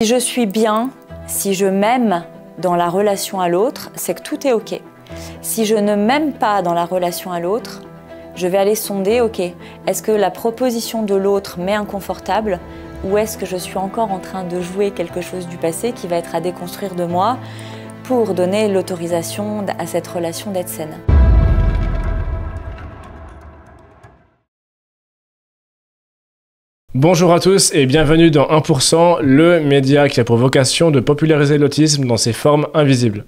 Si je suis bien, si je m'aime dans la relation à l'autre, c'est que tout est OK. Si je ne m'aime pas dans la relation à l'autre, je vais aller sonder, OK, est-ce que la proposition de l'autre m'est inconfortable ou est-ce que je suis encore en train de jouer quelque chose du passé qui va être à déconstruire de moi pour donner l'autorisation à cette relation d'être saine. Bonjour à tous et bienvenue dans 1%, le média qui a pour vocation de populariser l'autisme dans ses formes invisibles.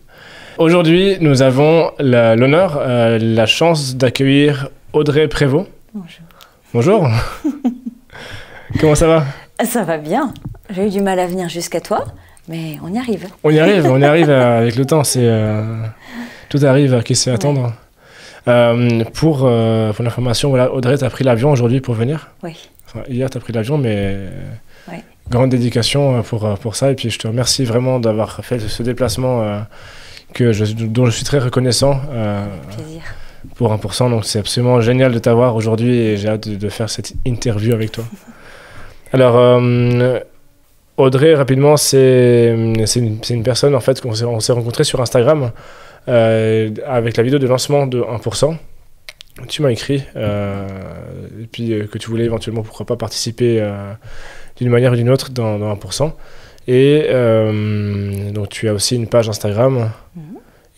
Aujourd'hui, nous avons l'honneur, la chance d'accueillir Audrey Prévost. Bonjour. Bonjour. Comment ça va? Ça va bien. J'ai eu du mal à venir jusqu'à toi, mais on y arrive. On y arrive avec le temps. Tout arrive à qui sait attendre. Ouais. Pour l'information, voilà, Audrey, tu as pris l'avion aujourd'hui pour venir? Oui. Enfin, hier, tu as pris l'avion, mais ouais. Grande dédication pour ça. Et puis, je te remercie vraiment d'avoir fait ce déplacement dont je suis très reconnaissant. Plaisir. Pour 1%. Donc, c'est absolument génial de t'avoir aujourd'hui et j'ai hâte de faire cette interview avec toi. Alors, Audrey, rapidement, c'est une personne en fait qu'on s'est rencontré sur Instagram avec la vidéo de lancement de 1%. Tu m'as écrit et puis que tu voulais éventuellement, pourquoi pas, participer d'une manière ou d'une autre dans 1%. Et donc tu as aussi une page Instagram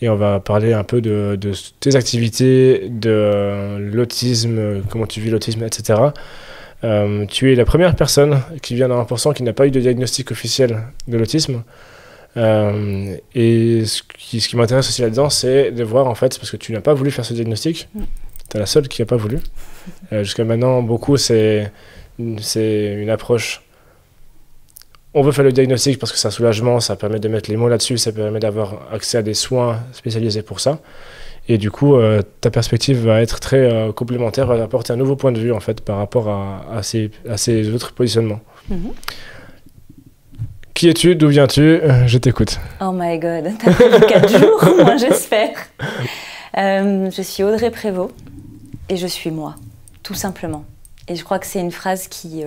et on va parler un peu de tes activités, de l'autisme, comment tu vis l'autisme, etc. Tu es la première personne qui vient dans 1% qui n'a pas eu de diagnostic officiel de l'autisme. Et ce qui m'intéresse aussi là-dedans, c'est de voir en fait, parce que tu n'as pas voulu faire ce diagnostic. T'es la seule qui n'a pas voulu. Jusqu'à maintenant, beaucoup, c'est une approche. On veut faire le diagnostic parce que c'est un soulagement, ça permet de mettre les mots là-dessus, ça permet d'avoir accès à des soins spécialisés pour ça. Et du coup, ta perspective va être très complémentaire, va apporter un nouveau point de vue en fait par rapport à ces autres positionnements. Qui es-tu? D'où viens-tu? Je t'écoute. Oh my God, t'as pris 4 jours, moi j'espère. Je suis Audrey Prévost et je suis moi, tout simplement. Et je crois que c'est une phrase qui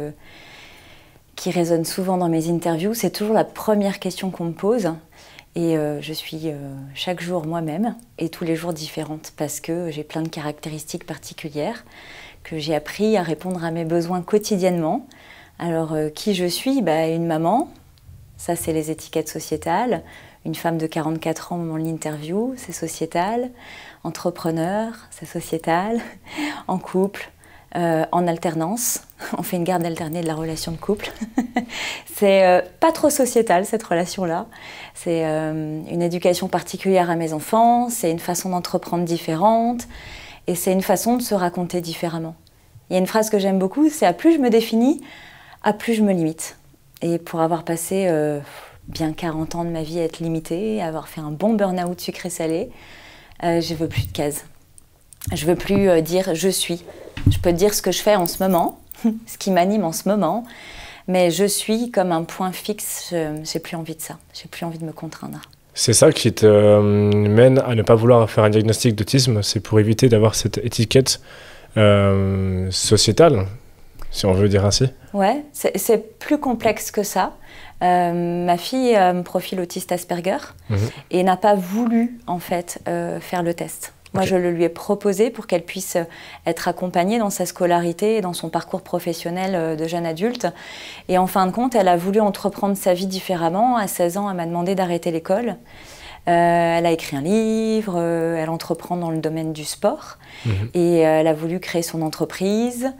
résonne souvent dans mes interviews. C'est toujours la première question qu'on me pose. Et je suis chaque jour moi-même et tous les jours différente parce que j'ai plein de caractéristiques particulières que j'ai appris à répondre à mes besoins quotidiennement. Alors, qui je suis? Une maman, ça c'est les étiquettes sociétales. Une femme de 44 ans au moment de l'interview, c'est sociétal. Entrepreneur, c'est sociétal. En couple, en alternance. On fait une garde alternée de la relation de couple. C'est pas trop sociétal cette relation-là. C'est une éducation particulière à mes enfants. C'est une façon d'entreprendre différente. Et c'est une façon de se raconter différemment. Il y a une phrase que j'aime beaucoup, c'est « à plus je me définis, à plus je me limite ». Et pour avoir passé bien 40 ans de ma vie à être limitée, à avoir fait un bon burn-out sucré-salé, je veux plus de cases. Je veux plus dire « je suis ». Je peux te dire ce que je fais en ce moment, ce qui m'anime en ce moment, mais je suis comme un point fixe, j'ai plus envie de ça, j'ai plus envie de me contraindre. C'est ça qui te mène à ne pas vouloir faire un diagnostic d'autisme, c'est pour éviter d'avoir cette étiquette sociétale, si on veut dire ainsi. Ouais, c'est plus complexe que ça. Ma fille a un profil autiste Asperger et n'a pas voulu en fait faire le test. Moi, je le lui ai proposé pour qu'elle puisse être accompagnée dans sa scolarité et dans son parcours professionnel de jeune adulte. Et en fin de compte, elle a voulu entreprendre sa vie différemment. À 16 ans, elle m'a demandé d'arrêter l'école. Elle a écrit un livre, elle entreprend dans le domaine du sport. Et elle a voulu créer son entreprise.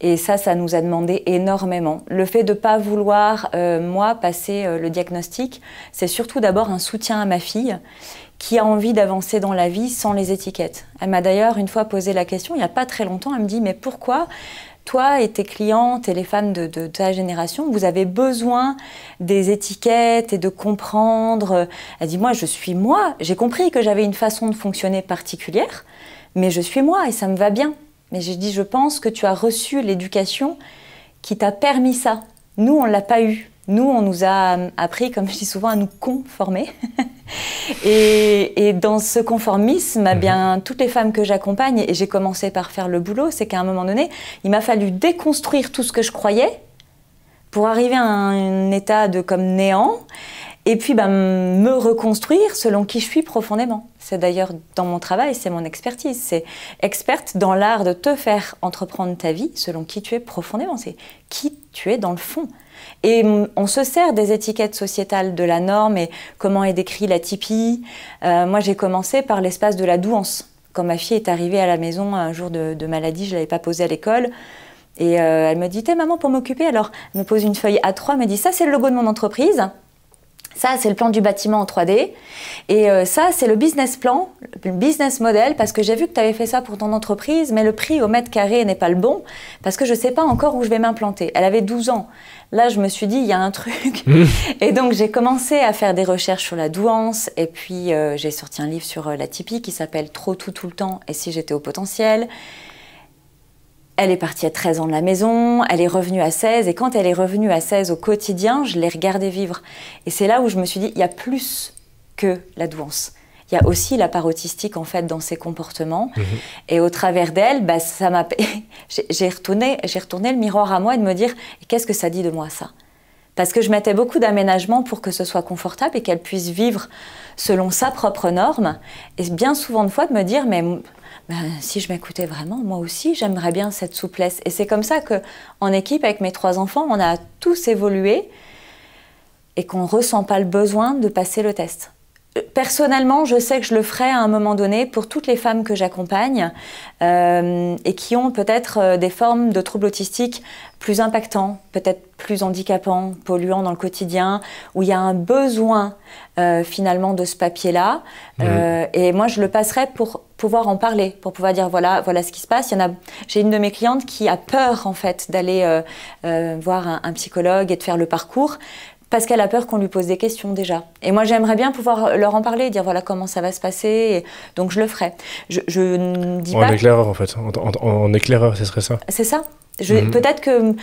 Et ça nous a demandé énormément. Le fait de ne pas vouloir, moi, passer le diagnostic, c'est surtout d'abord un soutien à ma fille qui a envie d'avancer dans la vie sans les étiquettes. Elle m'a d'ailleurs une fois posé la question, il n'y a pas très longtemps, elle me dit « mais pourquoi toi et tes clientes et les femmes de ta génération, vous avez besoin des étiquettes et de comprendre ?» Elle dit « moi, je suis moi. J'ai compris que j'avais une façon de fonctionner particulière, mais je suis moi et ça me va bien. » Mais j'ai dit « je pense que tu as reçu l'éducation qui t'a permis ça. Nous, on ne l'a pas eu. Nous, on nous a appris, comme je dis souvent, à nous conformer. » Et dans ce conformisme, toutes les femmes que j'accompagne, et j'ai commencé par faire le boulot, c'est qu'à un moment donné, il m'a fallu déconstruire tout ce que je croyais pour arriver à un état de comme néant, et puis me reconstruire selon qui je suis profondément. C'est d'ailleurs dans mon travail, c'est mon expertise. C'est experte dans l'art de te faire entreprendre ta vie selon qui tu es profondément. C'est qui tu es dans le fond. Et on se sert des étiquettes sociétales de la norme et comment est décrit la typie. Moi, j'ai commencé par l'espace de la douance. Quand ma fille est arrivée à la maison un jour de maladie, je ne l'avais pas posée à l'école. Et elle me dit, t'es maman pour m'occuper. Alors, elle me pose une feuille A3, elle me dit, ça c'est le logo de mon entreprise. Ça, c'est le plan du bâtiment en 3D. Et ça, c'est le business plan, le business model, parce que j'ai vu que tu avais fait ça pour ton entreprise, mais le prix au mètre carré n'est pas le bon, parce que je ne sais pas encore où je vais m'implanter. Elle avait 12 ans. Là, je me suis dit, il y a un truc. Et donc, j'ai commencé à faire des recherches sur la douance. Et puis, j'ai sorti un livre sur la typie qui s'appelle « Trop tout le temps et si j'étais au potentiel ». Elle est partie à 13 ans de la maison, elle est revenue à 16, et quand elle est revenue à 16 au quotidien, je l'ai regardée vivre. Et c'est là où je me suis dit, il y a plus que la douance. Il y a aussi la part autistique, en fait, dans ses comportements. Et au travers d'elle, ça m'a... j'ai retourné le miroir à moi et de me dire, qu'est-ce que ça dit de moi, ça ? Parce que je mettais beaucoup d'aménagements pour que ce soit confortable et qu'elle puisse vivre selon sa propre norme. Et bien souvent de fois de me dire, mais... si je m'écoutais vraiment, moi aussi, j'aimerais bien cette souplesse. Et c'est comme ça qu'en équipe, avec mes 3 enfants, on a tous évolué et qu'on ne ressent pas le besoin de passer le test. Personnellement, je sais que je le ferai à un moment donné pour toutes les femmes que j'accompagne et qui ont peut-être des formes de troubles autistiques plus impactants, peut-être plus handicapants, polluants dans le quotidien, où il y a un besoin finalement de ce papier-là. Et moi, je le passerai pour pouvoir en parler, pour pouvoir dire voilà ce qui se passe. J'ai une de mes clientes qui a peur en fait d'aller voir un psychologue et de faire le parcours, parce qu'elle a peur qu'on lui pose des questions déjà. Et moi, j'aimerais bien pouvoir leur en parler, dire voilà comment ça va se passer. Et donc, je le ferai. Je ne dis pas... En éclaireur, en fait. En éclaireur, ce serait ça. C'est ça. Peut-être que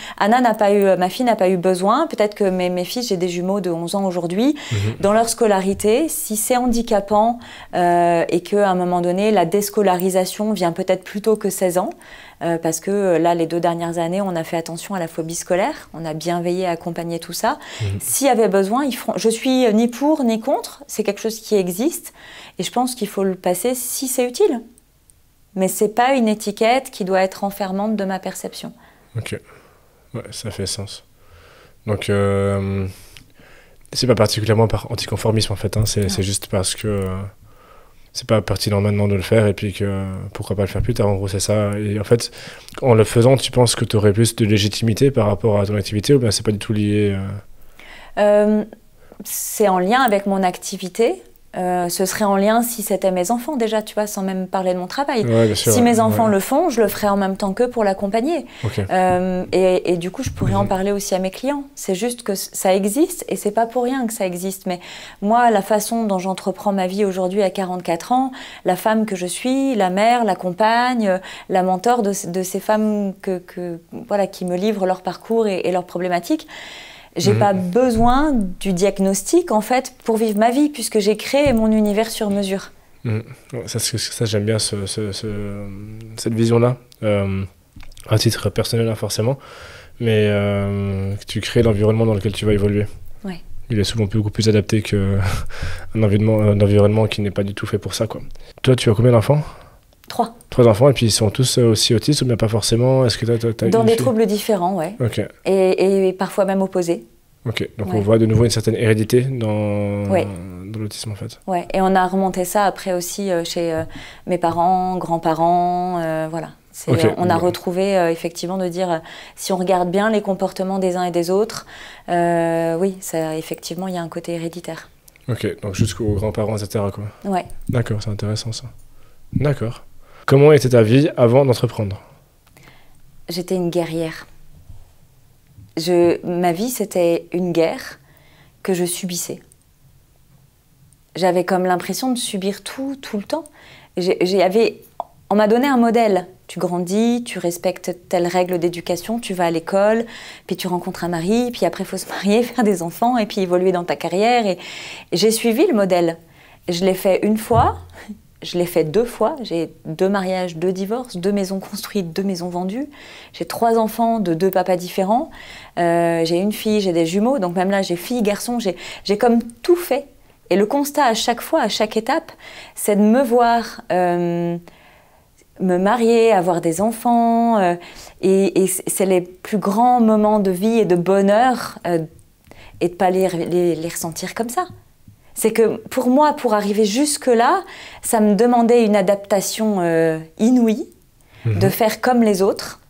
ma fille n'a pas eu besoin. Peut-être que mes fils, j'ai des jumeaux de 11 ans aujourd'hui. Dans leur scolarité, si c'est handicapant et qu'à un moment donné, la déscolarisation vient peut-être plus tôt que 16 ans, parce que là, les 2 dernières années, on a fait attention à la phobie scolaire. On a bien veillé à accompagner tout ça. S'il y avait besoin, ils feront. Je suis ni pour ni contre. C'est quelque chose qui existe. Et je pense qu'il faut le passer si c'est utile. Mais ce n'est pas une étiquette qui doit être enfermante de ma perception. Ok. Ouais, ça fait sens. Donc, c'est pas particulièrement par anticonformisme, en fait. Hein. C'est juste parce que c'est pas pertinent maintenant de le faire et puis que pourquoi pas le faire plus tard. En gros, c'est ça. Et en fait, en le faisant, tu penses que tu aurais plus de légitimité par rapport à ton activité ou bien c'est pas du tout lié C'est en lien avec mon activité. Ce serait en lien si c'était mes enfants déjà, tu vois, sans même parler de mon travail. Ouais, bien sûr, si mes enfants le font, je le ferai en même temps qu'eux pour l'accompagner. Okay. Et du coup, je pourrais en parler aussi à mes clients. C'est juste que ça existe et c'est pas pour rien que ça existe. Mais moi, la façon dont j'entreprends ma vie aujourd'hui à 44 ans, la femme que je suis, la mère, la compagne, la mentor de ces femmes qui me livrent leur parcours et leurs problématiques, j'ai pas besoin du diagnostic en fait pour vivre ma vie puisque j'ai créé mon univers sur mesure. Ça j'aime bien cette vision-là, à titre personnel hein, forcément, mais que tu crées l'environnement dans lequel tu vas évoluer. Ouais. Il est souvent beaucoup plus adapté qu'un environnement qui n'est pas du tout fait pour ça, quoi. Toi, tu as combien d'enfants ? 3. 3 enfants, et puis ils sont tous aussi autistes ou bien pas forcément? Est-ce que t'as dans des troubles différents, ouais. Ok. Et parfois même opposés. Ok, donc ouais. On voit de nouveau une certaine hérédité dans l'autisme en fait. Ouais, et on a remonté ça après aussi chez mes parents, grands-parents, voilà. Okay. On a retrouvé effectivement de dire, si on regarde bien les comportements des uns et des autres, oui, ça, effectivement, il y a un côté héréditaire. Ok, donc jusqu'aux grands-parents, etc. quoi. Ouais. D'accord, c'est intéressant ça. D'accord. Comment était ta vie avant d'entreprendre ? J'étais une guerrière. Ma vie, c'était une guerre que je subissais. J'avais comme l'impression de subir tout le temps. On m'a donné un modèle. Tu grandis, tu respectes telle règle d'éducation, tu vas à l'école, puis tu rencontres un mari, puis après il faut se marier, faire des enfants, et puis évoluer dans ta carrière. Et j'ai suivi le modèle. Je l'ai fait une fois, Je l'ai fait 2 fois. J'ai 2 mariages, 2 divorces, 2 maisons construites, 2 maisons vendues. J'ai 3 enfants de 2 papas différents. J'ai une fille, j'ai des jumeaux. Donc même là, j'ai fille, garçon. J'ai comme tout fait. Et le constat à chaque fois, à chaque étape, c'est de me voir me marier, avoir des enfants. Et c'est les plus grands moments de vie et de bonheur et de ne pas les ressentir comme ça. C'est que pour moi, pour arriver jusque-là, ça me demandait une adaptation inouïe, de faire comme les autres.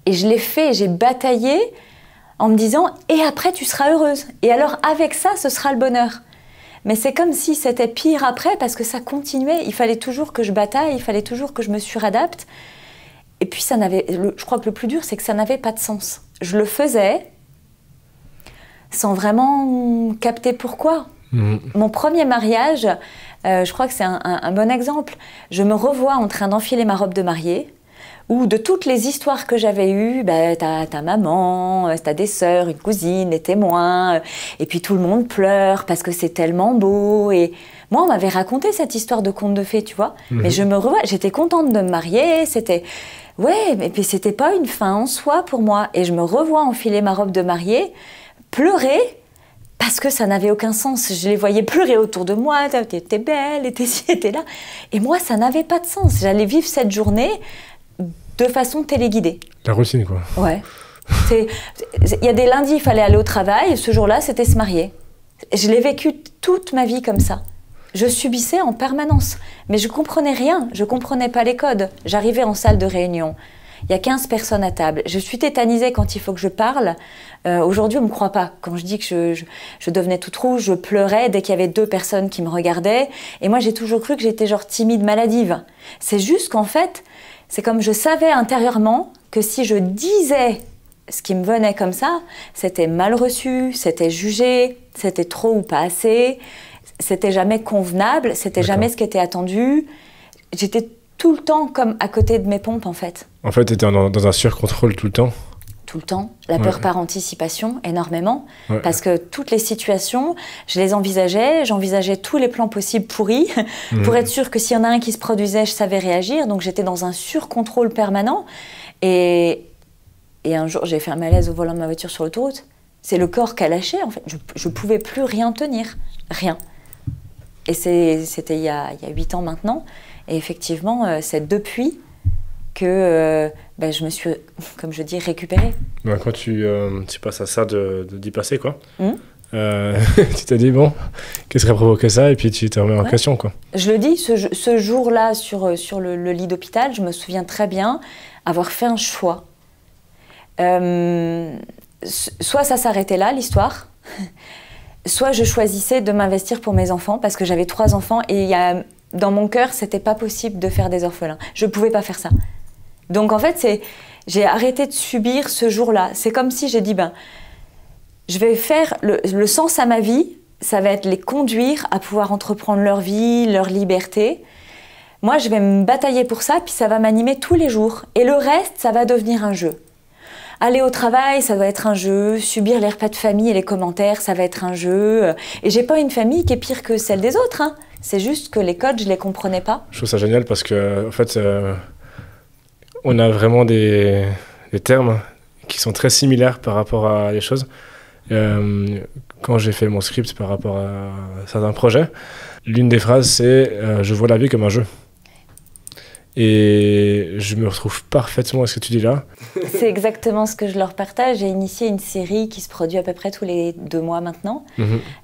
Et je l'ai fait, j'ai bataillé en me disant « et après, tu seras heureuse. Et alors, avec ça, ce sera le bonheur. » Mais c'est comme si c'était pire après, parce que ça continuait. Il fallait toujours que je bataille, il fallait toujours que je me suradapte. Et puis, je crois que le plus dur, c'est que ça n'avait pas de sens. Je le faisais sans vraiment capter pourquoi. Mon premier mariage, je crois que c'est un bon exemple. Je me revois en train d'enfiler ma robe de mariée, où de toutes les histoires que j'avais eues, t'as ta maman, t'as des sœurs, une cousine, des témoins, et puis tout le monde pleure parce que c'est tellement beau. Et moi, on m'avait raconté cette histoire de conte de fées, tu vois. Mais je me revois, j'étais contente de me marier, c'était... Ouais, mais puis c'était pas une fin en soi pour moi. Et je me revois enfiler ma robe de mariée, pleurer, parce que ça n'avait aucun sens. Je les voyais pleurer autour de moi, t'es belle, t'es ci, t'es là. Et moi, ça n'avait pas de sens. J'allais vivre cette journée de façon téléguidée. La routine, quoi. Ouais. Il y a des lundis, il fallait aller au travail, et ce jour-là, c'était se marier. Je l'ai vécu toute ma vie comme ça. Je subissais en permanence. Mais je comprenais rien, je comprenais pas les codes. J'arrivais en salle de réunion. Il y a 15 personnes à table. Je suis tétanisée quand il faut que je parle. Aujourd'hui, on ne me croit pas. Quand je dis que je devenais toute rouge, je pleurais dès qu'il y avait 2 personnes qui me regardaient. Et moi, j'ai toujours cru que j'étais genre timide, maladive. C'est juste qu'en fait, c'est comme je savais intérieurement que si je disais ce qui me venait comme ça, c'était mal reçu, c'était jugé, c'était trop ou pas assez, c'était jamais convenable, c'était jamais ce qui était attendu. J'étais tout le temps comme à côté de mes pompes, en fait. En fait, tu étais dans un surcontrôle tout le temps. Tout le temps. La peur par anticipation, énormément. Ouais. Parce que toutes les situations, je les envisageais. J'envisageais tous les plans possibles pourris pour être sûre que s'il y en a un qui se produisait, je savais réagir. Donc, j'étais dans un surcontrôle permanent. Et un jour, j'ai fait un malaise au volant de ma voiture sur l'autoroute. C'est le corps qui a lâché, en fait. Je ne pouvais plus rien tenir. Rien. Et c'était il y a 8 ans maintenant. Et effectivement, c'est depuis que je me suis, comme je dis, récupérée. Quand tu passes à ça d'y passer, quoi, tu t'es dit, bon, qu'est-ce qui a provoqué ça? Et puis tu te remets en question, quoi. Je le dis, ce jour-là, sur le lit d'hôpital, je me souviens très bien avoir fait un choix. Soit ça s'arrêtait là, l'histoire, soit je choisissais de m'investir pour mes enfants, parce que j'avais 3 enfants, et dans mon cœur, c'était pas possible de faire des orphelins. Je pouvais pas faire ça. Donc en fait, j'ai arrêté de subir ce jour-là. C'est comme si j'ai dit, je vais faire le sens à ma vie, ça va être les conduire à pouvoir entreprendre leur vie, leur liberté. Moi, je vais me batailler pour ça, puis ça va m'animer tous les jours. Et le reste, ça va devenir un jeu. Aller au travail, ça va être un jeu. Subir les repas de famille et les commentaires, ça va être un jeu. Et j'ai pas une famille qui est pire que celle des autres, hein. C'est juste que les codes, je les comprenais pas. Je trouve ça génial parce que, en fait, on a vraiment des termes qui sont très similaires par rapport à des choses. Quand j'ai fait mon script par rapport à certains projets, l'une des phrases, c'est je vois la vie comme un jeu. Et je me retrouve parfaitement à ce que tu dis là. C'est exactement ce que je leur partage. J'ai initié une série qui se produit à peu près tous les 2 mois maintenant.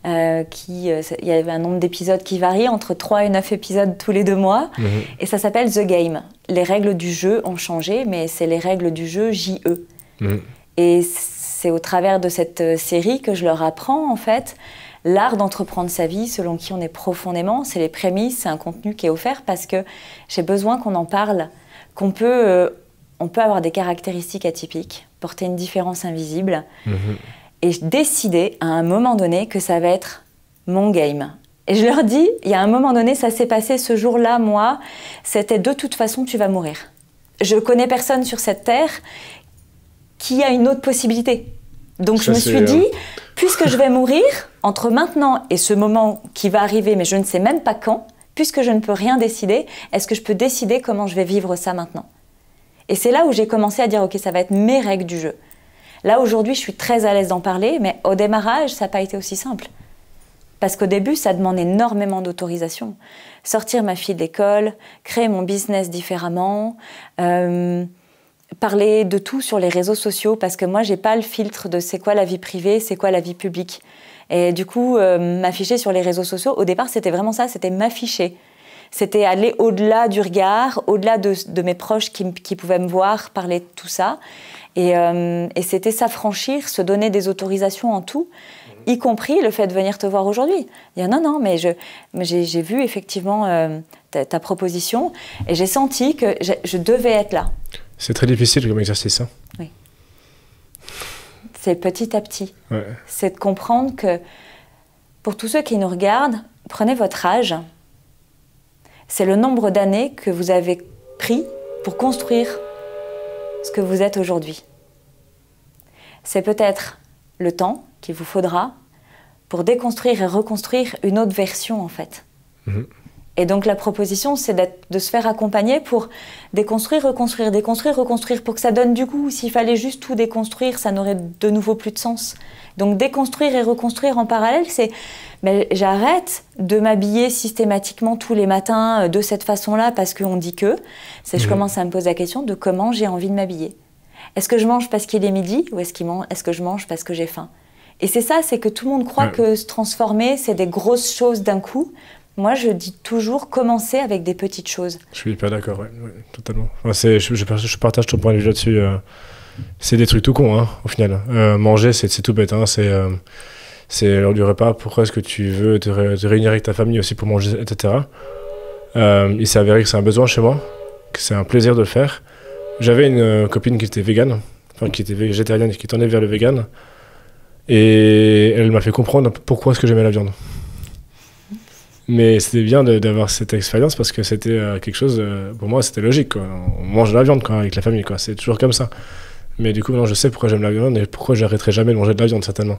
Il y avait un nombre d'épisodes qui varie, entre 3 et 9 épisodes tous les 2 mois. Et ça s'appelle The Game. Les règles du jeu ont changé, mais c'est les règles du jeu JE. Et c'est au travers de cette série que je leur apprends, en fait, l'art d'entreprendre sa vie selon qui on est profondément. C'est les prémices, c'est un contenu qui est offert parce que j'ai besoin qu'on en parle, on peut avoir des caractéristiques atypiques, porter une différence invisible et décider à un moment donné que ça va être mon game. Et je leur dis, il y a un moment donné, ça s'est passé ce jour-là, moi, c'était de toute façon, tu vas mourir. Je connais personne sur cette terre qui a une autre possibilité. Donc ça, je me suis dit, puisque je vais mourir, entre maintenant et ce moment qui va arriver, mais je ne sais même pas quand, puisque je ne peux rien décider, est-ce que je peux décider comment je vais vivre ça maintenant? Et c'est là où j'ai commencé à dire, ok, ça va être mes règles du jeu. Là, aujourd'hui, je suis très à l'aise d'en parler, mais au démarrage, ça n'a pas été aussi simple. Parce qu'au début, ça demande énormément d'autorisation. Sortir ma fille de l'école, créer mon business différemment, parler de tout sur les réseaux sociaux, parce que moi, j'ai pas le filtre de c'est quoi la vie privée, c'est quoi la vie publique. Et du coup, m'afficher sur les réseaux sociaux, au départ, c'était vraiment ça, c'était m'afficher. C'était aller au-delà du regard, au-delà de mes proches qui pouvaient me voir, parler de tout ça. Et c'était s'affranchir, se donner des autorisations en tout, y compris le fait de venir te voir aujourd'hui. Dire non, mais j'ai vu effectivement ta proposition et j'ai senti que je devais être là. C'est très difficile comme exercice, hein. Oui. C'est petit à petit. Ouais. C'est de comprendre que, pour tous ceux qui nous regardent, prenez votre âge. C'est le nombre d'années que vous avez pris pour construire ce que vous êtes aujourd'hui. C'est peut-être le temps qu'il vous faudra pour déconstruire et reconstruire une autre version, en fait. Mmh. Et donc la proposition, c'est de se faire accompagner pour déconstruire, reconstruire, déconstruire, reconstruire, pour que ça donne du goût. S'il fallait juste tout déconstruire, ça n'aurait de nouveau plus de sens. Donc déconstruire et reconstruire en parallèle, c'est j'arrête de m'habiller systématiquement tous les matins de cette façon-là parce qu'on dit que. Je commence à me poser la question de comment j'ai envie de m'habiller. Est-ce que je mange parce qu'il est midi ou est-ce que je mange parce que j'ai faim? Et c'est ça, c'est que tout le monde croit que se transformer, c'est des grosses choses d'un coup. Moi, je dis toujours commencer avec des petites choses. Je suis hyper d'accord, ouais, totalement. Enfin, je partage ton point de vue là-dessus. C'est des trucs tout cons, hein, au final. Manger, c'est tout bête. Hein, c'est lors du repas. Pourquoi est-ce que tu veux te réunir avec ta famille aussi pour manger, etc. Il s'est avéré que c'est un besoin chez moi, que c'est un plaisir de le faire. J'avais une copine qui était végane, enfin qui était végétarienne et qui tendait vers le vegan. Et elle m'a fait comprendre pourquoi est-ce que j'aimais la viande. Mais c'était bien d'avoir cette expérience parce que c'était quelque chose, pour moi c'était logique, quoi. On mange de la viande, quoi, avec la famille, quoi. C'est toujours comme ça. Mais du coup, non, je sais pourquoi j'aime la viande et pourquoi j'arrêterai jamais de manger de la viande, certainement.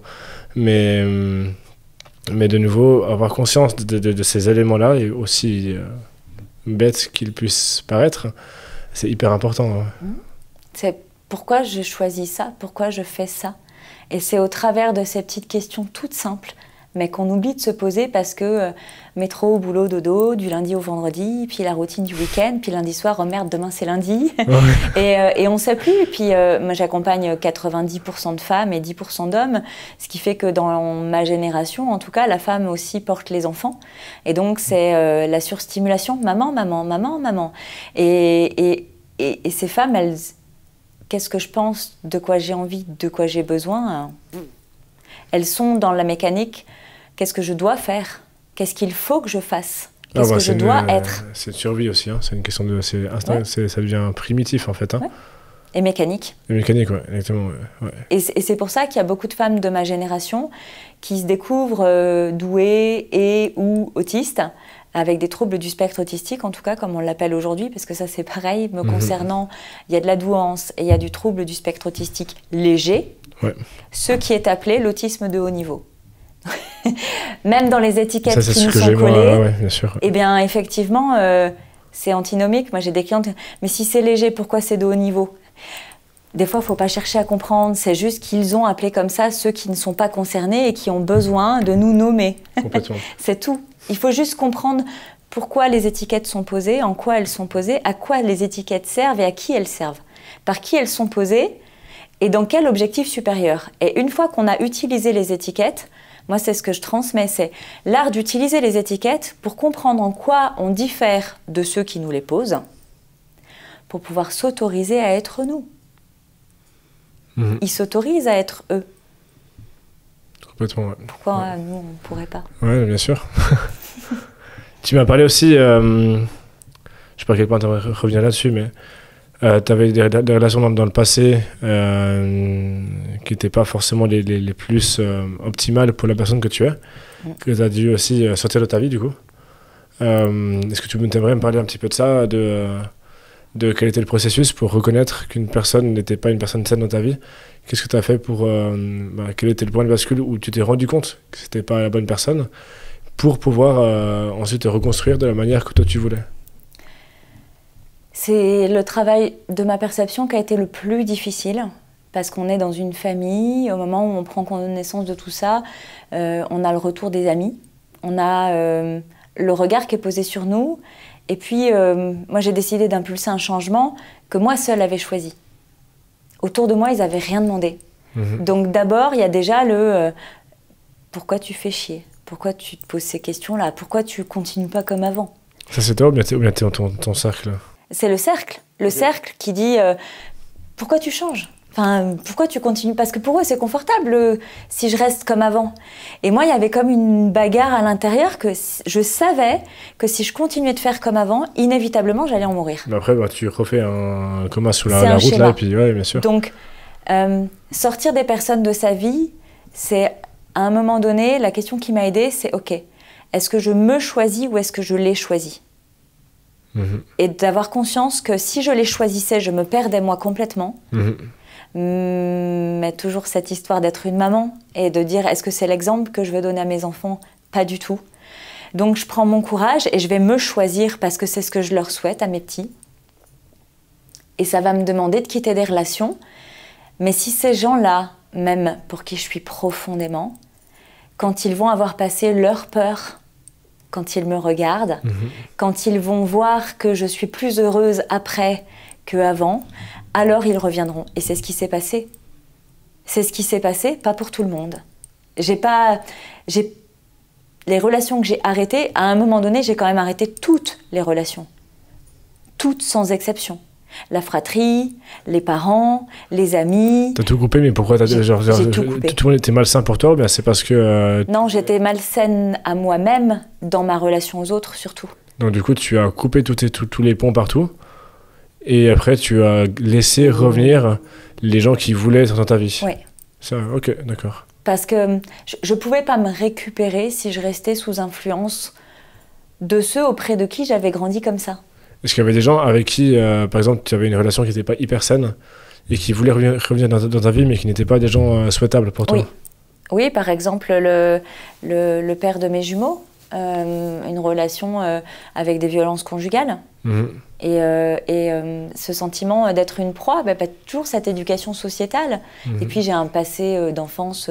Mais de nouveau, avoir conscience de ces éléments-là, et aussi bêtes qu'ils puissent paraître, c'est hyper important. Ouais. C'est pourquoi je choisis ça, pourquoi je fais ça. Et c'est au travers de ces petites questions toutes simples, mais qu'on oublie de se poser parce que métro, boulot, dodo, du lundi au vendredi, puis la routine du week-end, puis lundi soir, oh merde, demain c'est lundi. Ouais. et on ne sait plus. Et puis moi j'accompagne 90% de femmes et 10% d'hommes, ce qui fait que dans ma génération, en tout cas, la femme aussi porte les enfants. Et donc c'est la surstimulation, maman, maman, maman, maman. Et ces femmes, elles... Qu'est-ce que je pense, de quoi j'ai envie, de quoi j'ai besoin? Elles sont dans la mécanique. Qu'est-ce que je dois faire? Qu'est-ce qu'il faut que je fasse? Qu'est-ce que je dois être? C'est de survie aussi, hein. C'est une question de... ça devient primitif, en fait. Hein. Ouais. Et mécanique. Et mécanique, oui, exactement. Ouais. Et c'est pour ça qu'il y a beaucoup de femmes de ma génération qui se découvrent douées et ou autistes, avec des troubles du spectre autistique, en tout cas, comme on l'appelle aujourd'hui, parce que ça, c'est pareil, me concernant. Il y a de la douance et il y a du trouble du spectre autistique léger, ce qui est appelé l'autisme de haut niveau. Même dans les étiquettes qui nous sont collées, bien sûr. Eh bien, effectivement, c'est antinomique. Moi, j'ai des clientes, mais si c'est léger, pourquoi c'est de haut niveau? Des fois, il ne faut pas chercher à comprendre. C'est juste qu'ils ont appelé comme ça ceux qui ne sont pas concernés et qui ont besoin de nous nommer. Complètement. C'est tout. Il faut juste comprendre pourquoi les étiquettes sont posées, en quoi elles sont posées, à quoi les étiquettes servent et à qui elles servent. Par qui elles sont posées et dans quel objectif supérieur. Et une fois qu'on a utilisé les étiquettes, moi, c'est ce que je transmets, c'est l'art d'utiliser les étiquettes pour comprendre en quoi on diffère de ceux qui nous les posent, pour pouvoir s'autoriser à être nous. Ils s'autorisent à être eux. Complètement, ouais. Pourquoi nous, on ne pourrait pas? Oui, bien sûr. Tu m'as parlé aussi, je ne sais pas à quel point tu vas revenir là-dessus, mais tu avais des relations dans le passé qui n'étaient pas forcément les plus optimales pour la personne que tu es, que tu as dû aussi sortir de ta vie, du coup. Est-ce que tu aimerais me parler un petit peu de ça, de quel était le processus pour reconnaître qu'une personne n'était pas une personne saine dans ta vie? Qu'est-ce que tu as fait pour... quel était le point de bascule où tu t'es rendu compte que c'était pas la bonne personne? pour pouvoir ensuite te reconstruire de la manière que toi tu voulais? C'est le travail de ma perception qui a été le plus difficile, parce qu'on est dans une famille, au moment où on prend connaissance de tout ça, on a le retour des amis, on a le regard qui est posé sur nous, et puis moi j'ai décidé d'impulser un changement que moi seule avais choisi. Autour de moi, ils n'avaient rien demandé. Donc d'abord, il y a déjà le pourquoi tu fais chier? Pourquoi tu te poses ces questions-là? Pourquoi tu continues pas comme avant? Ça c'est toi ou bien t'es dans ton cercle? C'est le cercle qui dit pourquoi tu changes? Enfin, pourquoi tu continues? Parce que pour eux, c'est confortable si je reste comme avant. Et moi, il y avait comme une bagarre à l'intérieur que je savais que si je continuais de faire comme avant, inévitablement, j'allais en mourir. Mais après, tu refais un commun sur la route schéma. là, et puis ouais, bien sûr. Donc, sortir des personnes de sa vie, c'est à un moment donné, la question qui m'a aidée, c'est ok, est-ce que je me choisis ou est-ce que je les choisis? Et d'avoir conscience que si je les choisissais, je me perdais moi complètement. Mais toujours cette histoire d'être une maman et de dire est-ce que c'est l'exemple que je veux donner à mes enfants? Pas du tout. Donc je prends mon courage et je vais me choisir parce que c'est ce que je leur souhaite à mes petits. Et ça va me demander de quitter des relations. Mais si ces gens-là, même pour qui je suis profondément, quand ils vont avoir passé leur peur, quand ils me regardent, quand ils vont voir que je suis plus heureuse après qu'avant, alors ils reviendront. Et c'est ce qui s'est passé. C'est ce qui s'est passé, pas pour tout le monde. Les relations que j'ai arrêtées, à un moment donné, j'ai quand même arrêté toutes les relations. Toutes sans exception. La fratrie, les parents, les amis. T'as tout coupé, mais pourquoi j'ai tout coupé. Tout le monde était malsain pour toi, ou bien c'est parce que... Non, j'étais malsaine à moi-même, dans ma relation aux autres surtout. Donc du coup, tu as coupé tous les ponts partout, et après tu as laissé revenir les gens qui voulaient être dans ta vie. Oui. Ça, ok, d'accord. Parce que je ne pouvais pas me récupérer si je restais sous influence de ceux auprès de qui j'avais grandi comme ça. Est-ce qu'il y avait des gens avec qui, par exemple, tu avais une relation qui n'était pas hyper saine et qui voulaient revenir dans ta vie, mais qui n'étaient pas des gens souhaitables pour toi? Oui, par exemple, le père de mes jumeaux, une relation avec des violences conjugales. Et ce sentiment d'être une proie, pas toujours cette éducation sociétale. Et puis j'ai un passé d'enfance,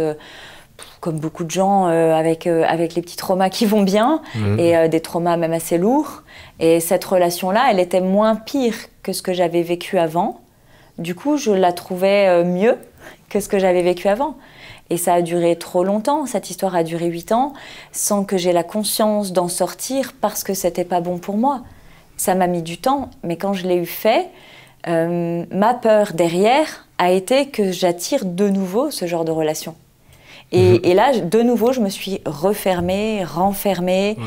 comme beaucoup de gens, avec les petits traumas qui vont bien, et des traumas même assez lourds. Et cette relation-là, elle était moins pire que ce que j'avais vécu avant. Du coup, je la trouvais mieux que ce que j'avais vécu avant. Et ça a duré trop longtemps, cette histoire a duré 8 ans, sans que j'aie la conscience d'en sortir parce que c'était pas bon pour moi. Ça m'a mis du temps, mais quand je l'ai eu fait, ma peur derrière a été que j'attire de nouveau ce genre de relation. Et là, de nouveau, je me suis refermée, renfermée,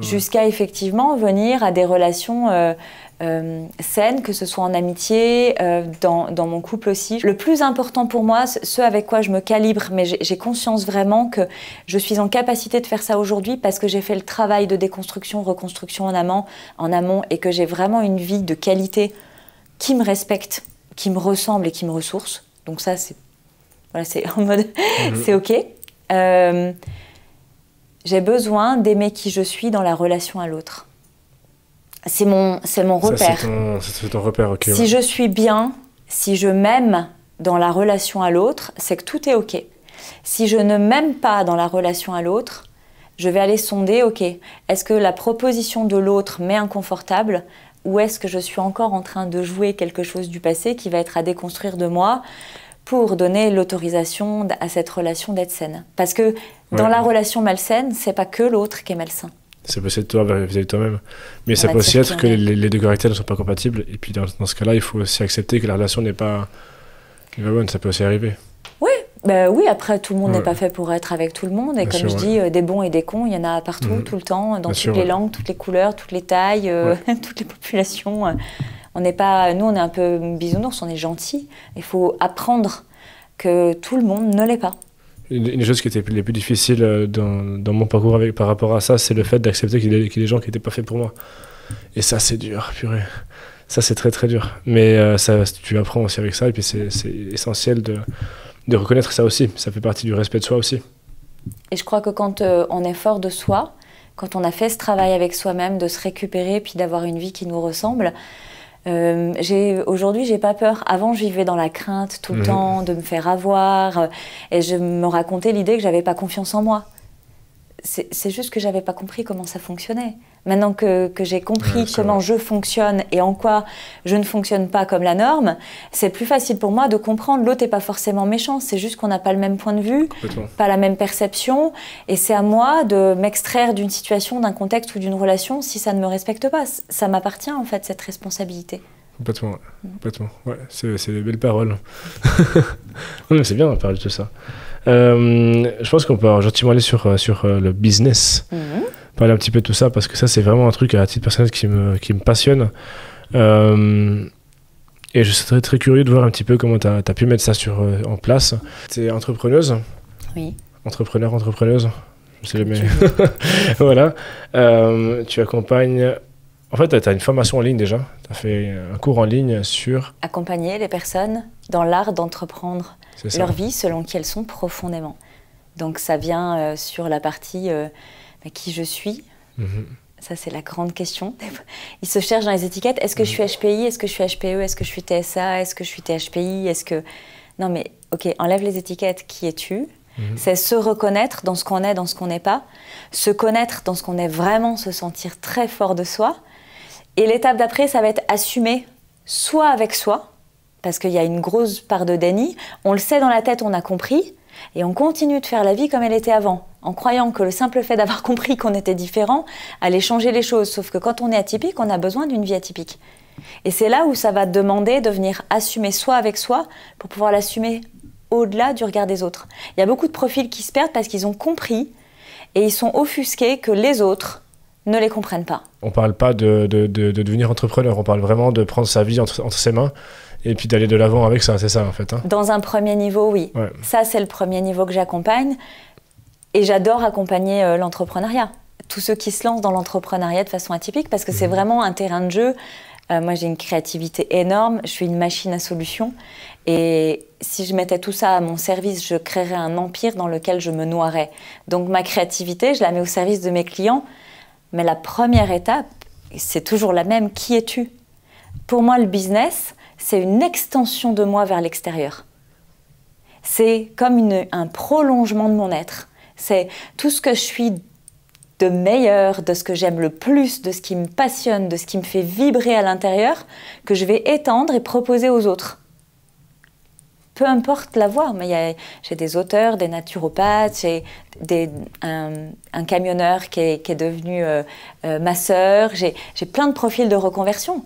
jusqu'à effectivement venir à des relations saines, que ce soit en amitié, dans mon couple aussi. Le plus important pour moi, ce avec quoi je me calibre, mais j'ai conscience vraiment que je suis en capacité de faire ça aujourd'hui parce que j'ai fait le travail de déconstruction, reconstruction en amont et que j'ai vraiment une vie de qualité qui me respecte, qui me ressemble et qui me ressource. Donc ça, c'est en mode, c'est ok. J'ai besoin d'aimer qui je suis dans la relation à l'autre. C'est mon repère. C'est ton repère, ok. Si je suis bien, si je m'aime dans la relation à l'autre, c'est que tout est ok. Si je ne m'aime pas dans la relation à l'autre, je vais aller sonder, ok, est-ce que la proposition de l'autre m'est inconfortable ou est-ce que je suis encore en train de jouer quelque chose du passé qui va être à déconstruire de moi pour donner l'autorisation à cette relation d'être saine. Parce que dans la relation malsaine, c'est pas que l'autre qui est malsain. Ça peut être toi vis-à-vis de toi-même. Mais ça peut aussi être que les deux caractères ne sont pas compatibles. Et puis dans ce cas-là, il faut aussi accepter que la relation n'est pas bonne. Ça peut aussi arriver. Oui, oui, après, tout le monde n'est pas fait pour être avec tout le monde. Et bien comme sûr, je dis, des bons et des cons, il y en a partout, tout le temps, dans toutes les langues, toutes les couleurs, toutes les tailles, toutes les populations. Nous, on est un peu bisounours, on est gentils. Il faut apprendre que tout le monde ne l'est pas. Une chose qui était les plus difficiles dans mon parcours par rapport à ça, c'est le fait d'accepter qu'il y ait des gens qui n'étaient pas faits pour moi. Et ça, c'est dur, purée. Ça, c'est très, très dur. Mais tu apprends aussi avec ça, et puis c'est essentiel de reconnaître ça aussi. Ça fait partie du respect de soi aussi. Et je crois que quand on est fort de soi, quand on a fait ce travail avec soi-même, de se récupérer, puis d'avoir une vie qui nous ressemble, aujourd'hui, j'ai pas peur. Avant, je vivais dans la crainte tout le temps de me faire avoir, et je me racontais l'idée que j'avais pas confiance en moi. C'est juste que j'avais pas compris comment ça fonctionnait. Maintenant que j'ai compris comment je fonctionne et en quoi je ne fonctionne pas comme la norme, c'est plus facile pour moi de comprendre. L'autre n'est pas forcément méchant, c'est juste qu'on n'a pas le même point de vue, pas la même perception, et c'est à moi de m'extraire d'une situation, d'un contexte ou d'une relation si ça ne me respecte pas. Ça m'appartient en fait, cette responsabilité. Complètement, complètement. Ouais, c'est des belles paroles. C'est bien de parler de tout ça. Je pense qu'on peut gentiment aller sur le business. Parler un petit peu de tout ça, parce que ça, c'est vraiment un truc à titre personnel qui me passionne. Et je serais très curieux de voir un petit peu comment tu as pu mettre ça en place. Tu es entrepreneuse. Oui. Entrepreneuse. Je sais jamais. Voilà. Tu accompagnes... En fait, tu as une formation en ligne déjà. Tu as fait un cours en ligne sur... Accompagner les personnes dans l'art d'entreprendre leur vie selon qui elles sont profondément. Donc ça vient sur la partie qui je suis. Ça, c'est la grande question. Ils se cherchent dans les étiquettes. Est-ce que je suis HPI? Est-ce que je suis HPE? Est-ce que je suis TSA? Est-ce que je suis THPI? Est-ce que... Non mais, ok, enlève les étiquettes. Qui es-tu? C'est se reconnaître dans ce qu'on est, dans ce qu'on n'est pas. Se connaître dans ce qu'on est vraiment, se sentir très fort de soi. Et l'étape d'après, ça va être assumer, soit avec soi, parce qu'il y a une grosse part de déni. On le sait dans la tête, on a compris, et on continue de faire la vie comme elle était avant, en croyant que le simple fait d'avoir compris qu'on était différent allait changer les choses. Sauf que quand on est atypique, on a besoin d'une vie atypique. Et c'est là où ça va demander de venir assumer soi avec soi pour pouvoir l'assumer au-delà du regard des autres. Il y a beaucoup de profils qui se perdent parce qu'ils ont compris et ils sont offusqués que les autres ne les comprennent pas. On ne parle pas de devenir entrepreneur, on parle vraiment de prendre sa vie entre ses mains et puis d'aller de l'avant avec ça, c'est ça en fait. Dans un premier niveau, oui. Ouais. Ça, c'est le premier niveau que j'accompagne. Et j'adore accompagner l'entrepreneuriat. Tous ceux qui se lancent dans l'entrepreneuriat de façon atypique, parce que c'est vraiment un terrain de jeu. Moi, j'ai une créativité énorme, je suis une machine à solutions. Et si je mettais tout ça à mon service, je créerais un empire dans lequel je me noierais. Donc ma créativité, je la mets au service de mes clients. Mais la première étape, c'est toujours la même. Qui es-tu? Pour moi, le business, c'est une extension de moi vers l'extérieur. C'est comme un prolongement de mon être. C'est tout ce que je suis de meilleur, de ce que j'aime le plus, de ce qui me passionne, de ce qui me fait vibrer à l'intérieur, que je vais étendre et proposer aux autres. Peu importe la voie, mais j'ai des auteurs, des naturopathes, j'ai un camionneur qui est devenu masseur, j'ai plein de profils de reconversion.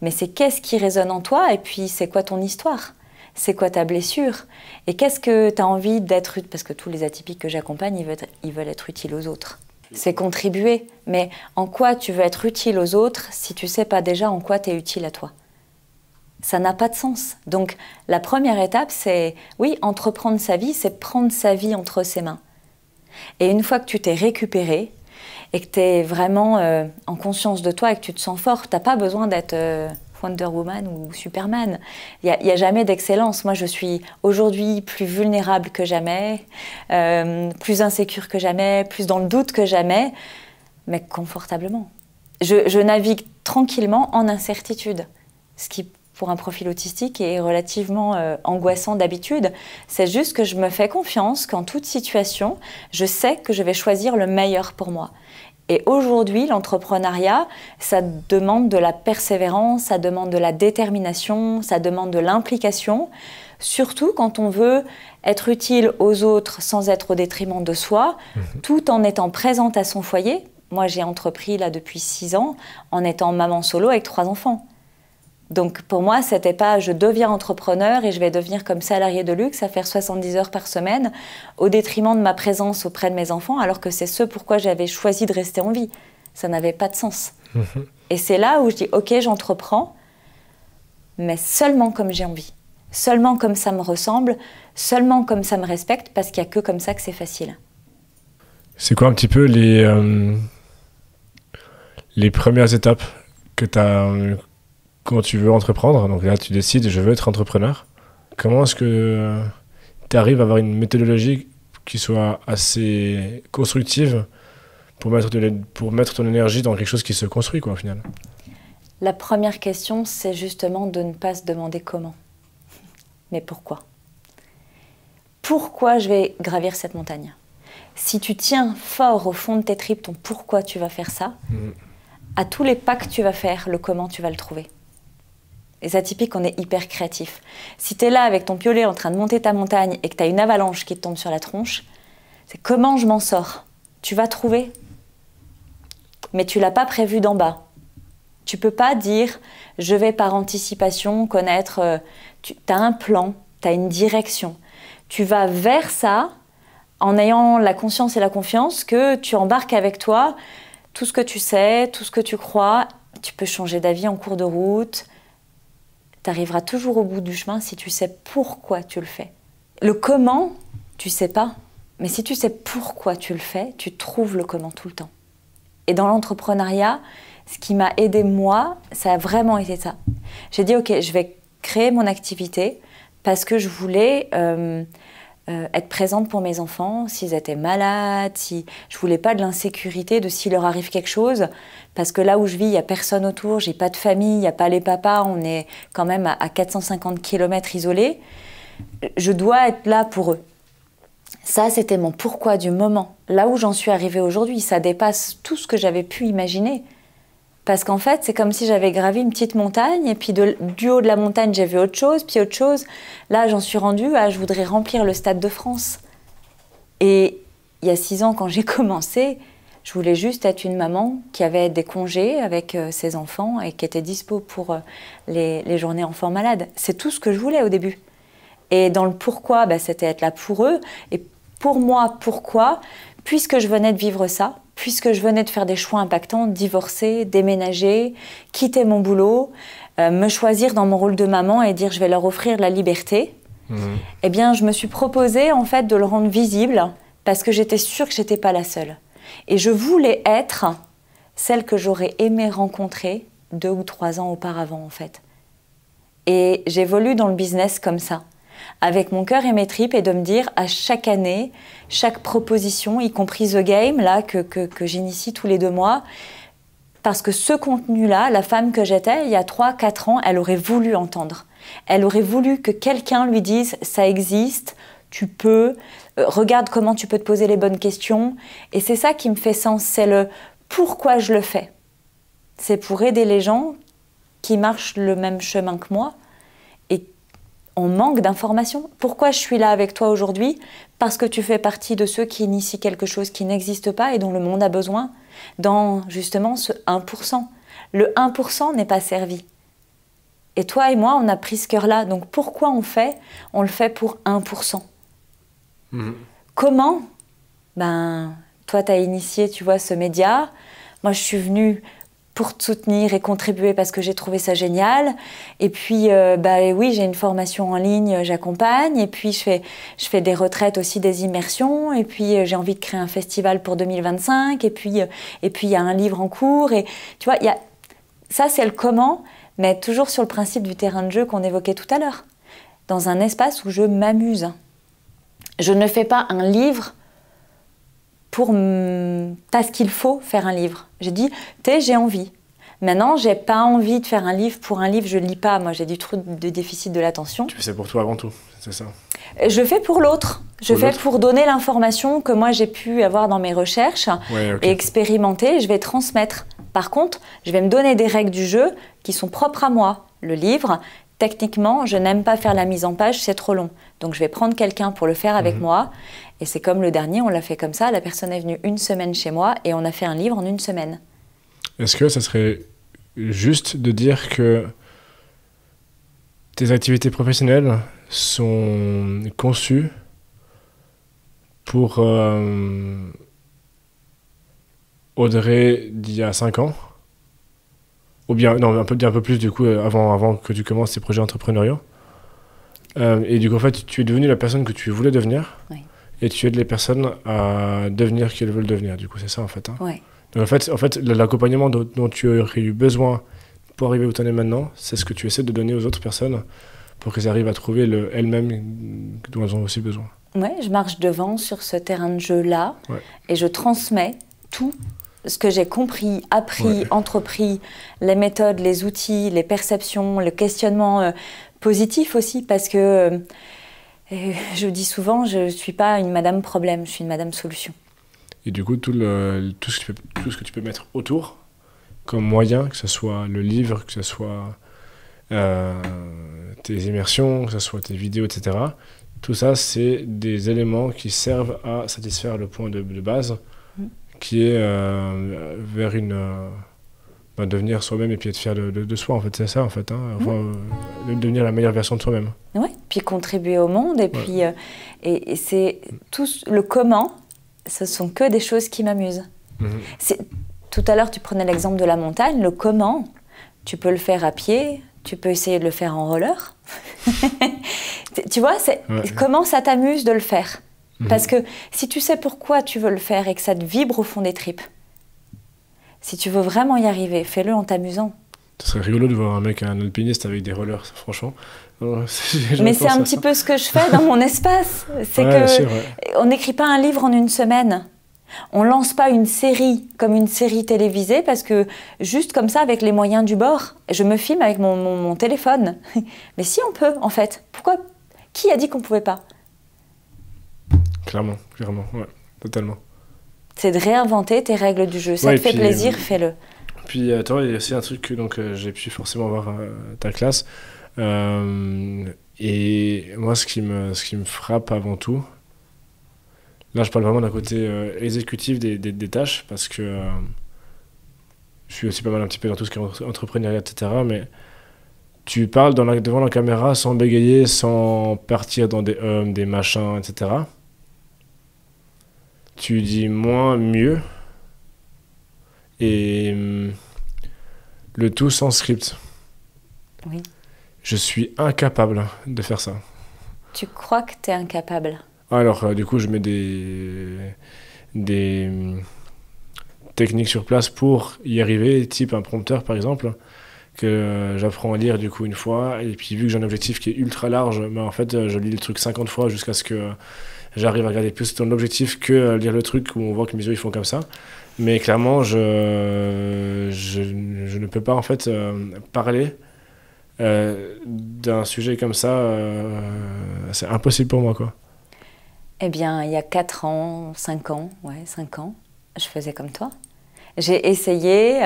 Mais c'est qu'est-ce qui résonne en toi et puis c'est quoi ton histoire? C'est quoi ta blessure? Et qu'est-ce que tu as envie d'être? Parce que tous les atypiques que j'accompagne, ils veulent être utiles aux autres. C'est contribuer. Mais en quoi tu veux être utile aux autres si tu ne sais pas déjà en quoi tu es utile à toi? Ça n'a pas de sens. Donc la première étape, c'est, oui, entreprendre sa vie, c'est prendre sa vie entre ses mains. Et une fois que tu t'es récupéré et que tu es vraiment en conscience de toi et que tu te sens fort, tu n'as pas besoin d'être Wonder Woman ou Superman. Il n'y a jamais d'excellence. Moi, je suis aujourd'hui plus vulnérable que jamais, plus insécure que jamais, plus dans le doute que jamais, mais confortablement. Je navigue tranquillement en incertitude, ce qui, pour un profil autistique, est relativement angoissant d'habitude. C'est juste que je me fais confiance qu'en toute situation, je sais que je vais choisir le meilleur pour moi. Et aujourd'hui, l'entrepreneuriat, ça demande de la persévérance, ça demande de la détermination, ça demande de l'implication, surtout quand on veut être utile aux autres sans être au détriment de soi, tout en étant présente à son foyer. Moi, j'ai entrepris là depuis 6 ans en étant maman solo avec 3 enfants. Donc pour moi, c'était pas je deviens entrepreneur et je vais devenir comme salarié de luxe à faire 70 heures par semaine au détriment de ma présence auprès de mes enfants, alors que c'est ce pourquoi j'avais choisi de rester en vie. Ça n'avait pas de sens. Et c'est là où je dis ok, j'entreprends, mais seulement comme j'ai envie, seulement comme ça me ressemble, seulement comme ça me respecte, parce qu'il n'y a que comme ça que c'est facile. C'est quoi un petit peu les premières étapes que tu as quand tu veux entreprendre? Donc là, tu décides, je veux être entrepreneur. Comment est-ce que tu arrives à avoir une méthodologie qui soit assez constructive pour mettre ton énergie dans quelque chose qui se construit, quoi, au final? La première question, c'est justement de ne pas se demander comment, mais pourquoi. Pourquoi je vais gravir cette montagne? Si tu tiens fort au fond de tes tripes ton pourquoi tu vas faire ça, à tous les pas que tu vas faire, le comment tu vas le trouver. Et c'est atypique, on est hyper créatif. Si tu es là avec ton piolet en train de monter ta montagne et que tu as une avalanche qui te tombe sur la tronche, c'est comment je m'en sors? Tu vas trouver. Mais tu l'as pas prévu d'en bas. Tu peux pas dire je vais par anticipation connaître. Tu as un plan, tu as une direction. Tu vas vers ça en ayant la conscience et la confiance que tu embarques avec toi tout ce que tu sais, tout ce que tu crois. Tu peux changer d'avis en cours de route. Tu arriveras toujours au bout du chemin si tu sais pourquoi tu le fais. Le comment, tu sais pas. Mais si tu sais pourquoi tu le fais, tu trouves le comment tout le temps. Et dans l'entrepreneuriat, ce qui m'a aidé moi, ça a vraiment été ça. J'ai dit, ok, je vais créer mon activité parce que je voulais être présente pour mes enfants, s'ils étaient malades, si je voulais pas de l'insécurité de s'il leur arrive quelque chose, parce que là où je vis, il n'y a personne autour, j'ai pas de famille, il n'y a pas les papas, on est quand même à 450 km isolés. Je dois être là pour eux. Ça, c'était mon pourquoi du moment. Là où j'en suis arrivée aujourd'hui, ça dépasse tout ce que j'avais pu imaginer. Parce qu'en fait, c'est comme si j'avais gravi une petite montagne et puis du haut de la montagne, j'ai vu autre chose, puis autre chose. Là, j'en suis rendue à je voudrais remplir le Stade de France. Et il y a 6 ans, quand j'ai commencé, je voulais juste être une maman qui avait des congés avec ses enfants et qui était dispo pour les journées enfants malades. C'est tout ce que je voulais au début. Et dans le pourquoi, c'était être là pour eux. Et pour moi, pourquoi? Puisque je venais de vivre ça, puisque je venais de faire des choix impactants, divorcer, déménager, quitter mon boulot, me choisir dans mon rôle de maman et dire je vais leur offrir la liberté, eh bien je me suis proposée en fait de le rendre visible parce que j'étais sûre que j'étais pas la seule. Et je voulais être celle que j'aurais aimé rencontrer 2 ou 3 ans auparavant en fait. Et j'évolue dans le business comme ça, avec mon cœur et mes tripes, et de me dire à chaque année, chaque proposition, y compris The Game, là, que j'initie tous les 2 mois, parce que ce contenu-là, la femme que j'étais, il y a 3-4 ans, elle aurait voulu entendre. Elle aurait voulu que quelqu'un lui dise « ça existe, tu peux, regarde comment tu peux te poser les bonnes questions ». Et c'est ça qui me fait sens, c'est le « pourquoi je le fais ». C'est pour aider les gens qui marchent le même chemin que moi. On manque d'informations. Pourquoi je suis là avec toi aujourd'hui? Parce que tu fais partie de ceux qui initient quelque chose qui n'existe pas et dont le monde a besoin, dans justement ce 1%. Le 1% n'est pas servi. Et toi et moi, on a pris ce cœur-là. Donc pourquoi on fait? On le fait pour 1%. Comment? Toi, tu as initié, tu vois, ce média. Moi, je suis venue pour te soutenir et contribuer parce que j'ai trouvé ça génial. Et puis, oui, j'ai une formation en ligne, j'accompagne. Et puis, je fais des retraites aussi, des immersions. Et puis, j'ai envie de créer un festival pour 2025. Et puis, il y a un livre en cours. Et tu vois, ça, c'est le comment, mais toujours sur le principe du terrain de jeu qu'on évoquait tout à l'heure. Dans un espace où je m'amuse. Je ne fais pas un livre parce qu'il faut faire un livre. J'ai dit, j'ai envie. Maintenant, j'ai pas envie de faire un livre pour un livre, je lis pas. Moi, j'ai du trouble de déficit de l'attention. Tu fais ça pour toi avant tout, c'est ça? Je fais pour l'autre. Je fais pour donner l'information que moi, j'ai pu avoir dans mes recherches et expérimenter. Je vais transmettre. Par contre, je vais me donner des règles du jeu qui sont propres à moi. Le livre, techniquement, je n'aime pas faire la mise en page, c'est trop long. Donc, je vais prendre quelqu'un pour le faire avec moi. Et c'est comme le dernier, on l'a fait comme ça. La personne est venue 1 semaine chez moi et on a fait un livre en 1 semaine. Est-ce que ça serait juste de dire que tes activités professionnelles sont conçues pour Audrey d'il y a 5 ans? Ou bien, non, un peu plus du coup, avant que tu commences tes projets entrepreneuriaux. Et du coup, en fait, tu es devenue la personne que tu voulais devenir. Oui. Et tu aides les personnes à devenir qui elles veulent devenir. Du coup, c'est ça, en fait. Hein. Oui. Donc, en fait, l'accompagnement dont tu aurais eu besoin pour arriver où tu en es maintenant, c'est ce que tu essaies de donner aux autres personnes pour qu'elles arrivent à trouver elles-mêmes dont elles ont aussi besoin. Oui, je marche devant sur ce terrain de jeu-là et je transmets tout ce que j'ai compris, appris, entrepris, les méthodes, les outils, les perceptions, le questionnement positif aussi, parce que je dis souvent, je ne suis pas une madame problème, je suis une madame solution. Et du coup, tout ce que tu peux mettre autour, comme moyen, que ce soit le livre, que ce soit tes immersions, que ce soit tes vidéos, etc., tout ça, c'est des éléments qui servent à satisfaire le point de base, qui est vers devenir soi-même et puis être fier de soi, en fait. C'est ça, en fait. De devenir la meilleure version de soi-même. Oui, puis contribuer au monde. Et puis, et c'est tout le comment, ce sont que des choses qui m'amusent. Tout à l'heure, tu prenais l'exemple de la montagne. Le comment, tu peux le faire à pied, tu peux essayer de le faire en roller. Tu vois, comment ça t'amuse de le faire. Parce que si tu sais pourquoi tu veux le faire et que ça te vibre au fond des tripes, si tu veux vraiment y arriver, fais-le en t'amusant. Ce serait rigolo de voir un alpiniste avec des rollers, franchement. Mais c'est un petit peu ce que je fais dans mon espace. C'est on n'écrit pas un livre en une semaine. On lance pas une série comme une série télévisée parce que juste comme ça, avec les moyens du bord, je me filme avec mon téléphone. Mais si on peut, en fait. Pourquoi ? Qui a dit qu'on pouvait pas ? Clairement, ouais, totalement. C'est de réinventer tes règles du jeu. Ça te fait plaisir, fais-le. Puis, toi, il y a aussi un truc que j'ai pu forcément voir ta classe. Et moi, ce qui me frappe avant tout, là, je parle vraiment d'un côté exécutif des tâches, parce que je suis aussi pas mal un petit peu dans tout ce qui est entrepreneuriat, etc. Mais tu parles devant la caméra sans bégayer, sans partir dans des machins, etc. Tu dis moins, mieux. Et le tout sans script. Oui. Je suis incapable de faire ça. Tu crois que tu es incapable ? Alors, du coup, je mets des techniques sur place pour y arriver, type un prompteur, par exemple, que j'apprends à lire, du coup, une fois. Et puis, vu que j'ai un objectif qui est ultra large, en fait, je lis le truc 50 fois jusqu'à ce que j'arrive à regarder plus ton objectif que lire le truc où on voit que mes yeux, ils font comme ça. Mais clairement, je ne peux pas, en fait, parler d'un sujet comme ça. C'est impossible pour moi, quoi. Eh bien, il y a 4 ans, 5 ans, je faisais comme toi. J'ai essayé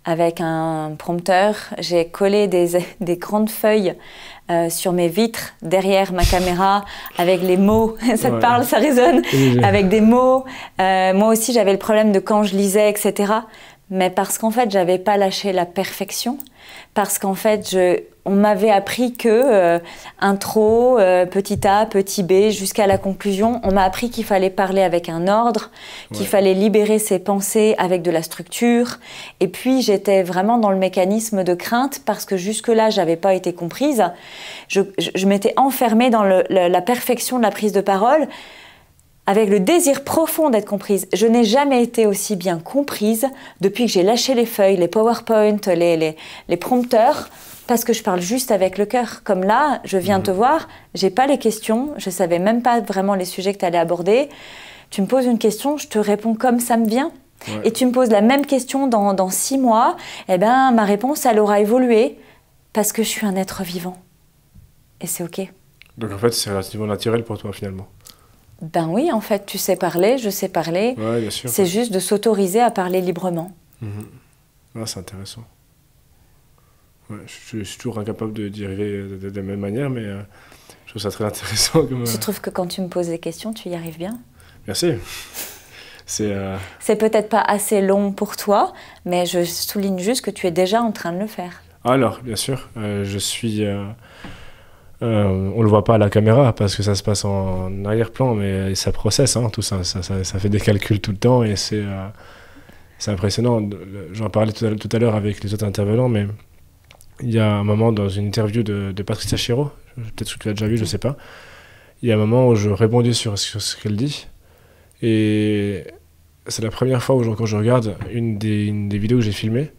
avec un prompteur, j'ai collé des grandes feuilles sur mes vitres derrière ma caméra avec les mots, ça te parle, ça résonne, avec des mots. Moi aussi, j'avais le problème de quand je lisais, etc. Mais parce qu'en fait, j'avais pas lâché la perfection, parce qu'en fait, on m'avait appris que intro, petit A, petit B, jusqu'à la conclusion, on m'a appris qu'il fallait parler avec un ordre, qu'il fallait libérer ses pensées avec de la structure. Et puis, j'étais vraiment dans le mécanisme de crainte parce que jusque-là, j'avais pas été comprise. Je m'étais enfermée dans la perfection de la prise de parole, avec le désir profond d'être comprise. Je n'ai jamais été aussi bien comprise depuis que j'ai lâché les feuilles, les PowerPoint, les prompteurs, parce que je parle juste avec le cœur. Comme là, je viens te voir, j'ai pas les questions, je savais même pas vraiment les sujets que tu allais aborder. Tu me poses une question, je te réponds comme ça me vient. Et tu me poses la même question dans 6 mois, eh ben, ma réponse, elle aura évolué parce que je suis un être vivant. Et c'est OK. Donc en fait, c'est relativement naturel pour toi finalement. Ben oui, en fait, tu sais parler, je sais parler. Ouais, bien sûr. C'est juste de s'autoriser à parler librement. Ah, c'est intéressant. Ouais, je suis toujours incapable d'y arriver de la même manière, mais je trouve ça très intéressant. Je trouve que quand tu me poses des questions, tu y arrives bien. Merci. C'est peut-être pas assez long pour toi, mais je souligne juste que tu es déjà en train de le faire. Alors, bien sûr, je suis... on le voit pas à la caméra parce que ça se passe en arrière-plan, mais ça processe, tout ça. Ça fait des calculs tout le temps et c'est impressionnant. J'en parlais tout à l'heure avec les autres intervenants, mais il y a un moment dans une interview de Patricia Chéreau, peut-être que tu l'as déjà vu, je sais pas. Il y a un moment où je répondis sur ce qu'elle dit et c'est la première fois où quand je regarde une des vidéos que j'ai filmées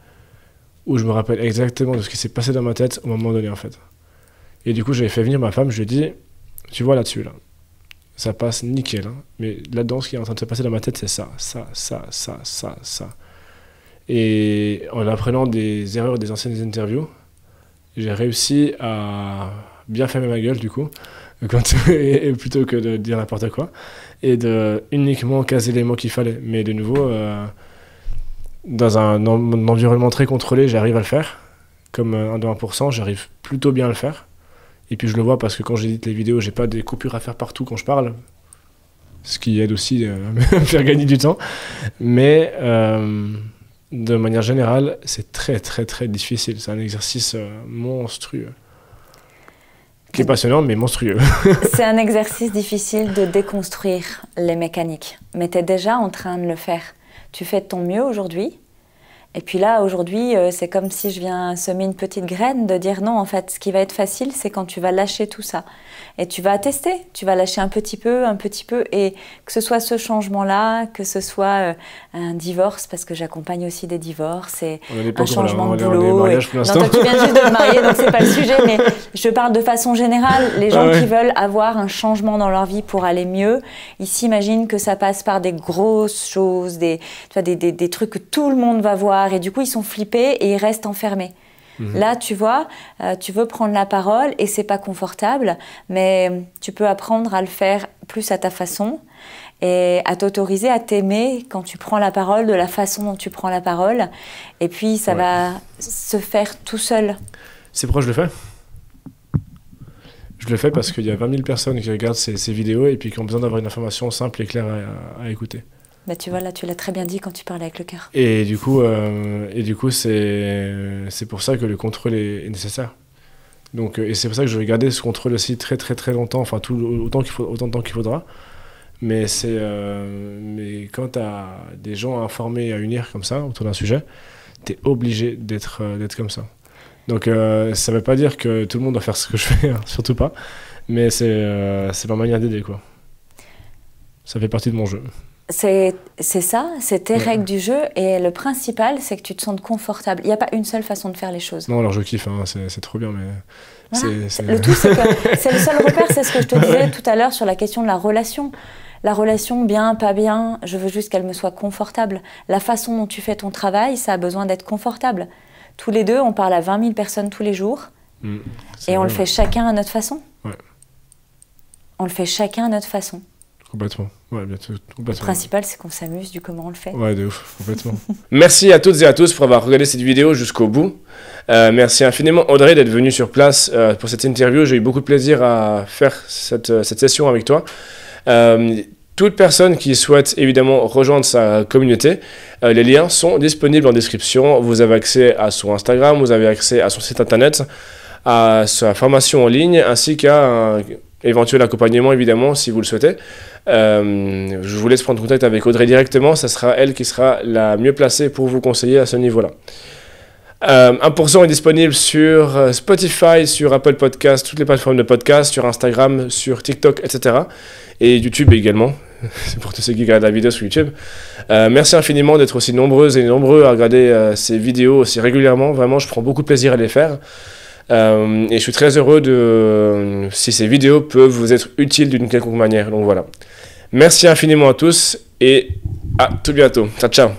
où je me rappelle exactement de ce qui s'est passé dans ma tête au moment donné en fait. Et du coup, j'avais fait venir ma femme, je lui ai dit, tu vois là-dessus, là, ça passe nickel. Hein. Mais là-dedans, ce qui est en train de se passer dans ma tête, c'est ça. Et en apprenant des erreurs des anciennes interviews, j'ai réussi à bien fermer ma gueule, du coup, et plutôt que de dire n'importe quoi, et de uniquement caser les mots qu'il fallait. Mais de nouveau, dans un environnement très contrôlé, j'arrive à le faire. Comme un de 1%, j'arrive plutôt bien à le faire. Et puis je le vois parce que quand j'édite les vidéos, j'ai pas des coupures à faire partout quand je parle. Ce qui aide aussi à me faire gagner du temps. Mais de manière générale, c'est très très très difficile. C'est un exercice monstrueux. Qui est passionnant, mais monstrueux. C'est un exercice difficile de déconstruire les mécaniques. Mais tu es déjà en train de le faire. Tu fais de ton mieux aujourd'hui. Et puis là, aujourd'hui, c'est comme si je viens semer une petite graine, de dire non, en fait, ce qui va être facile, c'est quand tu vas lâcher tout ça. Et tu vas tester, tu vas lâcher un petit peu, et que ce soit ce changement-là, que ce soit un divorce, parce que j'accompagne aussi des divorces, et un changement de boulot. Non, toi, tu viens juste de te marier, donc c'est pas le sujet, mais je parle de façon générale. Les gens qui veulent avoir un changement dans leur vie pour aller mieux, ils s'imaginent que ça passe par des grosses choses, des trucs que tout le monde va voir, et du coup, ils sont flippés et ils restent enfermés. Là, tu vois, tu veux prendre la parole et c'est pas confortable, mais tu peux apprendre à le faire plus à ta façon et à t'autoriser à t'aimer quand tu prends la parole, de la façon dont tu prends la parole. Et puis, ça va se faire tout seul. C'est pourquoi je le fais. Je le fais parce qu'il y a 20 000 personnes qui regardent ces vidéos et puis qui ont besoin d'avoir une information simple et claire à écouter. Bah, tu vois, là, tu l'as très bien dit quand tu parlais avec le cœur. Et du coup, c'est pour ça que le contrôle est nécessaire. Donc, et c'est pour ça que je vais garder ce contrôle aussi très très très longtemps, enfin autant de temps qu'il faudra. Mais quand tu as des gens à informer et à unir comme ça autour d'un sujet, tu es obligé d'être comme ça. Donc ça ne veut pas dire que tout le monde doit faire ce que je fais, hein, surtout pas. Mais c'est ma manière d'aider, quoi. Ça fait partie de mon jeu. C'est ça, c'est tes règles du jeu, et le principal, c'est que tu te sentes confortable. Il n'y a pas une seule façon de faire les choses. Non, alors je kiffe, hein, c'est trop bien, mais... Voilà. Le tout, c'est que c'est le seul repère, c'est ce que je te disais tout à l'heure sur la question de la relation. La relation, bien, pas bien, je veux juste qu'elle me soit confortable. La façon dont tu fais ton travail, ça a besoin d'être confortable. Tous les deux, on parle à 20 000 personnes tous les jours, et on le fait chacun à notre façon. Ouais. On le fait chacun à notre façon. Complètement. Ouais, complètement. Le principal, c'est qu'on s'amuse du comment on le fait. Ouais, de ouf, complètement. Merci à toutes et à tous pour avoir regardé cette vidéo jusqu'au bout. Merci infiniment, Audrey, d'être venue sur place pour cette interview. J'ai eu beaucoup de plaisir à faire cette session avec toi. Toute personne qui souhaite évidemment rejoindre sa communauté, les liens sont disponibles en description. Vous avez accès à son Instagram, vous avez accès à son site internet, à sa formation en ligne, ainsi qu'à un éventuel accompagnement évidemment si vous le souhaitez. Je vous laisse prendre contact avec Audrey directement, ça sera elle qui sera la mieux placée pour vous conseiller à ce niveau-là. 1% est disponible sur Spotify, sur Apple Podcasts, toutes les plateformes de podcast, sur Instagram, sur TikTok, etc. Et YouTube également, c'est pour tous ceux qui regardent la vidéo sur YouTube. Merci infiniment d'être aussi nombreuses et nombreux à regarder ces vidéos aussi régulièrement, vraiment je prends beaucoup de plaisir à les faire. Et je suis très heureux si ces vidéos peuvent vous être utiles d'une quelconque manière. Donc voilà. Merci infiniment à tous et à tout bientôt. Ciao, ciao.